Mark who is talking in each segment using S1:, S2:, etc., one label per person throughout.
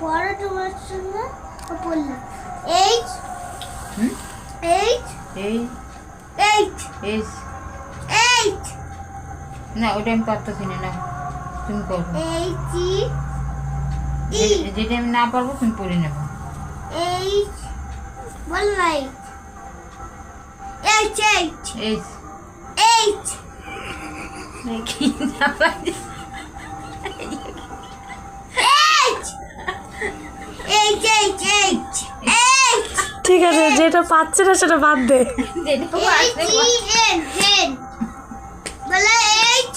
S1: পরে তোমার সঙ্গে বললাম H H
S2: H
S1: H
S2: H
S1: H
S2: না ওটা আমি পারতেছি না, তুমি করো।
S1: এইচ ই
S2: যেটা আমি না পারবো তুমি পড়ে নেবো।
S1: এইচ বল নাই এইচ এইচ
S2: এইচ
S1: এইচ
S2: কি না পারি
S1: H H H H H
S3: ঠিক আছে, যেটা পাচ্ছে না সেটা বাদ দে।
S2: যেটা
S1: এইচ ই এন এন বলে এইচ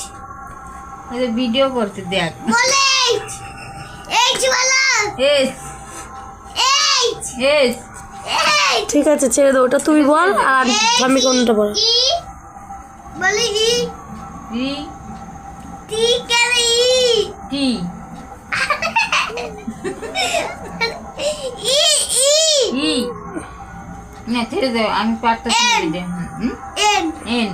S2: ভিডিও করতে দেখ।
S1: বলে এইচ এইচ বলা
S2: এস
S1: এইচ
S2: এস
S1: এইচ
S3: ঠিক আছে, ছেড়ে দে, ওটা তুই বল আর আমি কোনটা বল।
S1: ই বলে ই
S2: ই
S1: টি কেন ই
S2: টি
S1: ই ই
S2: ই না ছেড়ে দাও, আমি পারতেছি না।
S1: এন।
S2: এটা
S1: এন
S2: এন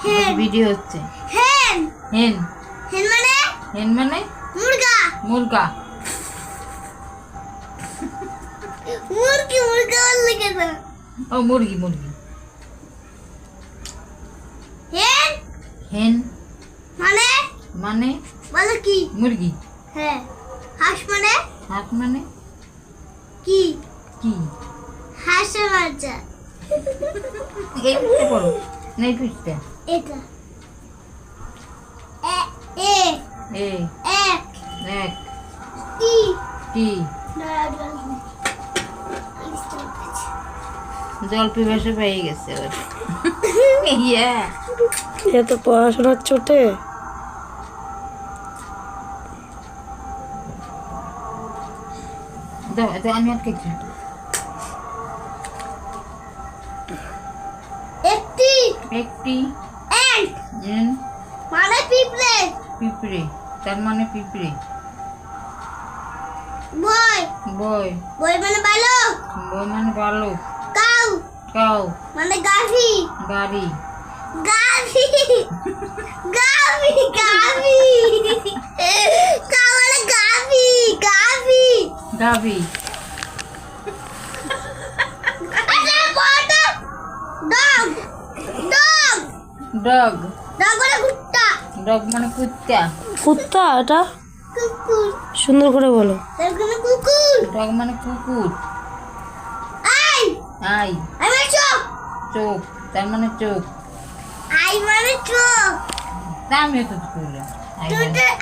S1: হেন
S2: ভিডিও হচ্ছে।
S1: হেন
S2: হেন
S1: হেন মানে
S2: হেন মানে
S1: মুরগা
S2: মুরগা।
S1: মুরগি মুরগা বললে কেন
S2: ও মুরগি মুরগি।
S1: হেন
S2: হেন
S1: মানে
S2: মানে
S1: বলো কি
S2: মুরগি।
S1: হ্যাঁ হাঁস মানে
S2: হাত মানে
S1: কি
S2: কি?
S1: হাঁসের বাচ্চা
S2: এই পিঠটা করো না, এই পিঠটা।
S1: এটা এ
S2: এ
S1: এক
S2: এক
S1: টি
S2: টি জল পিপাসা পেয়ে গেছে ওর। ইয়া
S3: এ তো পড়াশোনার চোটে।
S2: দাও তো আমি আর কিছু
S1: একটি
S2: একটি
S1: এন্ট
S2: এন
S1: মানে পিঁপড়ে
S2: পিঁপড়ে, তার মানে পিঁপড়ে।
S1: বই
S2: বই
S1: বই মানে বালক
S2: বই মানে বালক।
S1: কাউ
S2: কাউ
S1: মানে গাভী
S2: গাড়ি।
S1: গাভী গাভী গাভী কাউ মানে গাভী গাভী
S2: গাভি।
S1: আরে বড়টা ডগ ডগ
S2: ডগ
S1: ডগ মানে কুত্তা
S2: ডগ মানে কুত্তা।
S3: কুত্তা এটা
S1: কুকুর
S3: সুন্দর করে বলো।
S1: তার মানে কুকুর
S2: ডগ মানে কুকুর।
S1: আই
S2: আই
S1: আই মানে চোখ
S2: চোখ, তার মানে চোখ।
S1: আই মানে চোখ
S2: তা আমিও তো করলাম। আই মানে
S1: দুটো